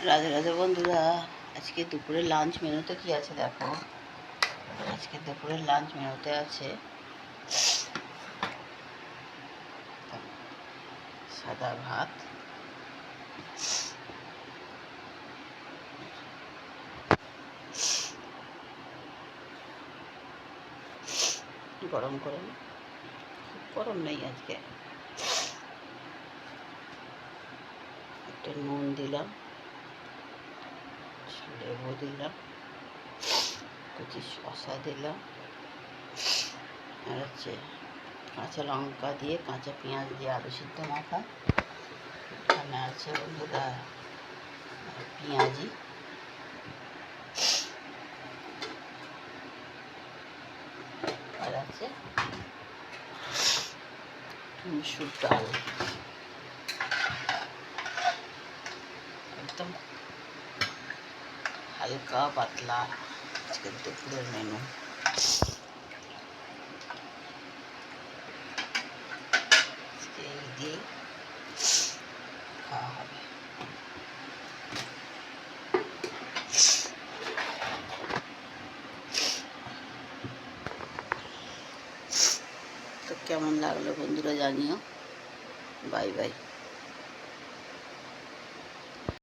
রাধে রাধে বন্ধুরা, আজকে দুপুরের লাঞ্চ মেনুতে কি আছে দেখো। আজকে দুপুরের লাঞ্চ মেনুতে আছে সাদা ভাত, গরম করে, খুব গরম নেই আজকে, একটু নুন দিলাম, লেবু দিলাম, কুচি শসা দিলাম, আর হচ্ছে কাঁচা লঙ্কা দিয়ে, কাঁচা পেঁয়াজ দিয়ে আলু সিদ্ধ মাখা। এখানে আছে বন্ধুরা পেঁয়াজি, আর আছে মুসুর ডাল। একদম হালকা পাতলা আজকের দুপুরের মেনু। এই দিয়ে খাওয়া হবে। তো কেমন লাগলো বন্ধুরা জানিও। Bye bye.